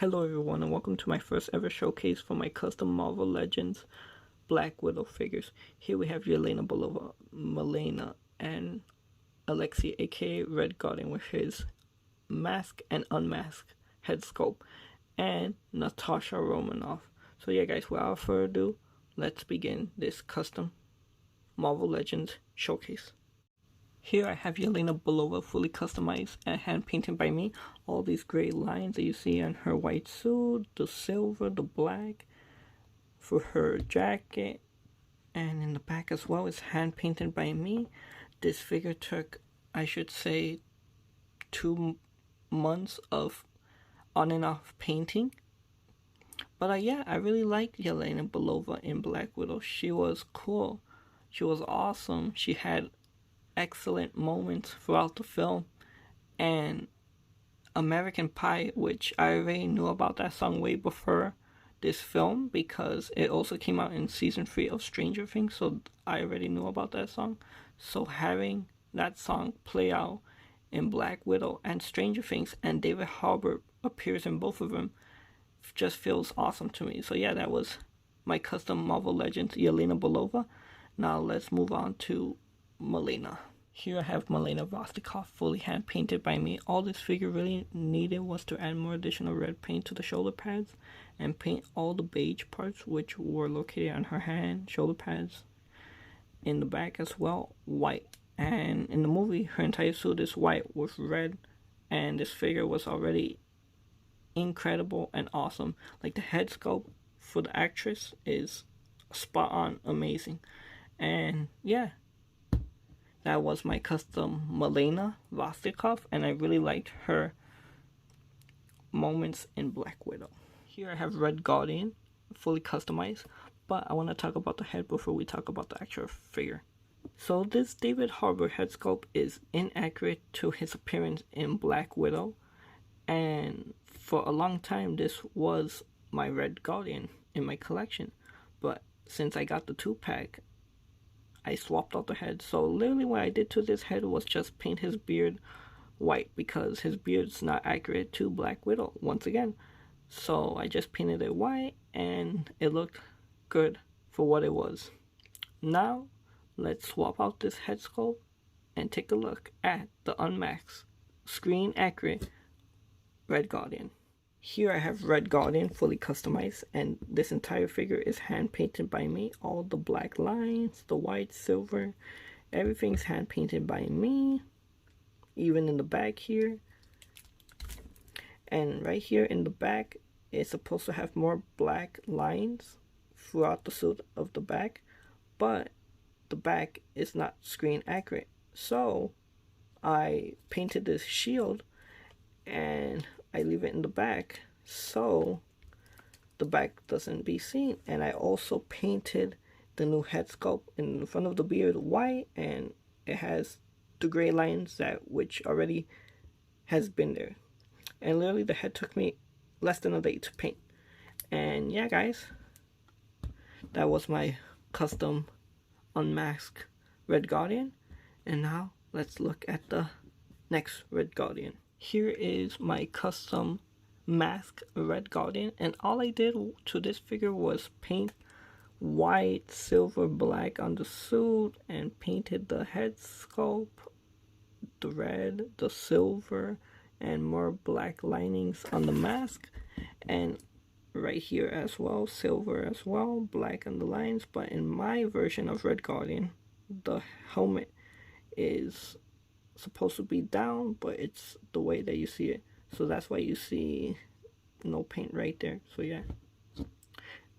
Hello everyone and welcome to my first ever showcase for my custom Marvel Legends Black Widow figures. Here we have Elena Bulova, Milena, and Alexei aka Red Guardian with his mask and unmasked head sculpt, and Natasha Romanov. So yeah guys, without further ado, let's begin this custom Marvel Legends showcase. Here I have Elena Bulova fully customized and hand painted by me. All these gray lines that you see on her white suit, the silver, the black for her jacket, and in the back as well is hand painted by me. This figure took, I should say, 2 months of on and off painting. But yeah, I really liked Elena Bulova in Black Widow. She was cool. She was awesome. She had excellent moments throughout the film, and American Pie, which I already knew about that song way before this film because it also came out in season 3 of Stranger Things, so I already knew about that song. So having that song play out in Black Widow and Stranger Things, and David Harbour appears in both of them, just feels awesome to me. So yeah, that was my custom Marvel Legends Elena Bulova. Now let's move on to Milena. Here I have Milena Rostikov fully hand painted by me. All this figure really needed was to add more additional red paint to the shoulder pads and paint all the beige parts which were located on her hand, shoulder pads, in the back as well, white. And in the movie, her entire suit is white with red, and this figure was already incredible and awesome. Like, the head sculpt for the actress is spot on, amazing. And yeah, that was my custom Milena Rostikov, and I really liked her moments in Black Widow. Here I have Red Guardian, fully customized, but I want to talk about the head before we talk about the actual figure. So this David Harbour head sculpt is inaccurate to his appearance in Black Widow, and for a long time this was my Red Guardian in my collection, but since I got the 2-pack, I swapped out the head. So literally what I did to this head was just paint his beard white because his beard's not accurate to Black Widow once again. So I just painted it white and it looked good for what it was. Now let's swap out this head sculpt and take a look at the unmasked, screen accurate Red Guardian. Here I have Red Guardian fully customized, and this entire figure is hand painted by me. All the black lines, the white, silver, everything's hand painted by me, even in the back here. And right here in the back, it's supposed to have more black lines throughout the suit of the back, but the back is not screen accurate. So I painted this shield and I leave it in the back so the back doesn't be seen. And I also painted the new head sculpt in front of the beard white, and it has the gray lines that which already has been there. And literally the head took me less than a day to paint. And yeah guys, that was my custom unmasked Red Guardian. And now let's look at the next Red Guardian. Here is my custom mask Red Guardian, and all I did to this figure was paint white, silver, black on the suit, and painted the head sculpt, the red, the silver, and more black linings on the mask, and right here as well, silver as well, black on the lines. But in my version of Red Guardian, the helmet is supposed to be down, but it's the way that you see it, so that's why you see no paint right there. So yeah,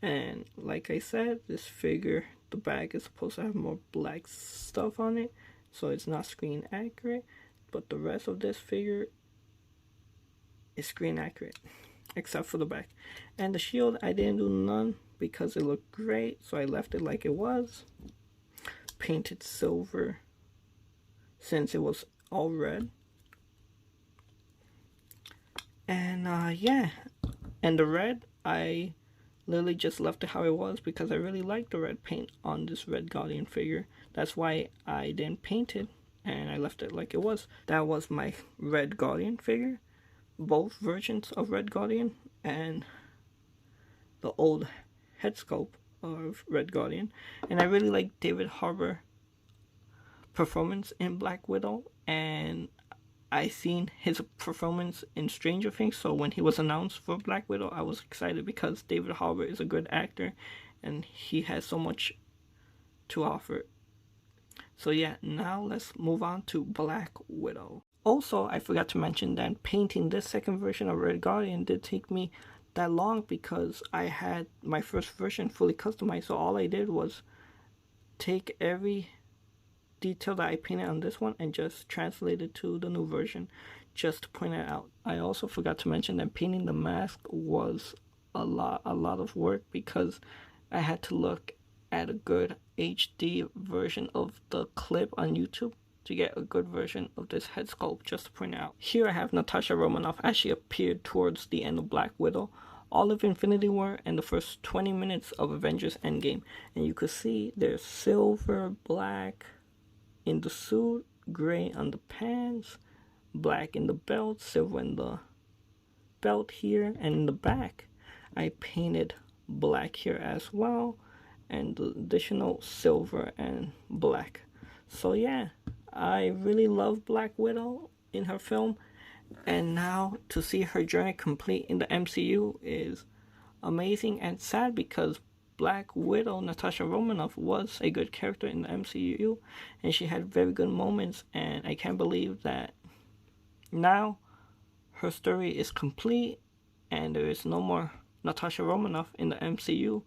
and like I said, this figure, the back is supposed to have more black stuff on it, so it's not screen accurate, but the rest of this figure is screen accurate except for the back. And the shield, I didn't do none because it looked great, so I left it like it was, painted silver since it was all red. And yeah, and the red, I literally just left it how it was because I really like the red paint on this Red Guardian figure. That's why I didn't paint it and I left it like it was. That was my Red Guardian figure. Both versions of Red Guardian and the old head sculpt of Red Guardian. And I really like David Harbour performance in Black Widow, and I seen his performance in Stranger Things, so when he was announced for Black Widow, I was excited because David Harbour is a good actor and he has so much to offer. So yeah, now let's move on to Black Widow. Also, I forgot to mention that painting this second version of Red Guardian did take me that long because I had my first version fully customized, so all I did was take every detail that I painted on this one and just translate it to the new version just to point it out. I also forgot to mention that painting the mask was a lot of work because I had to look at a good HD version of the clip on YouTube to get a good version of this head sculpt just to point out. Here I have Natasha Romanov as she appeared towards the end of Black Widow, all of Infinity War, and the first 20 minutes of Avengers Endgame. And you could see there's silver, black in the suit, gray on the pants, black in the belt, silver in the belt here, and in the back I painted black here as well, and the additional silver and black. So yeah, I really love Black Widow in her film, and now to see her journey complete in the MCU is amazing and sad because Black Widow, Natasha Romanov, was a good character in the MCU and she had very good moments, and I can't believe that now her story is complete and there is no more Natasha Romanov in the MCU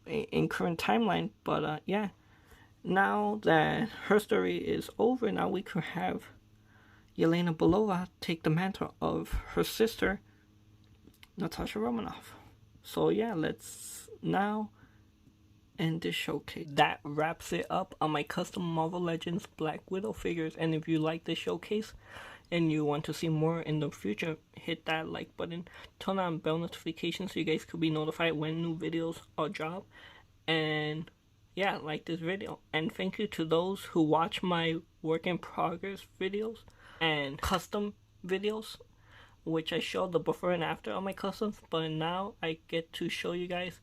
in current timeline. But yeah, now that her story is over, now we could have Elena Bulova take the mantle of her sister Natasha Romanov. So yeah, let's now end this showcase. That wraps it up on my custom Marvel Legends Black Widow figures. And if you like this showcase and you want to see more in the future, hit that like button, turn on bell notifications so you guys could be notified when new videos are dropped. And yeah, like this video. And thank you to those who watch my work in progress videos and custom videos, which I show the before and after on my customs, but now I get to show you guys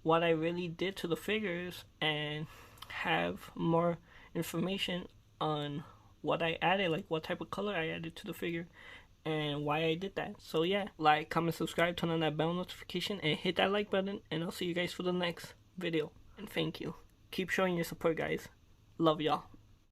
what I really did to the figures and have more information on what I added, like what type of color I added to the figure and why I did that. So yeah, like, comment, subscribe, turn on that bell notification, and hit that like button, and I'll see you guys for the next video. And thank you. Keep showing your support, guys. Love y'all.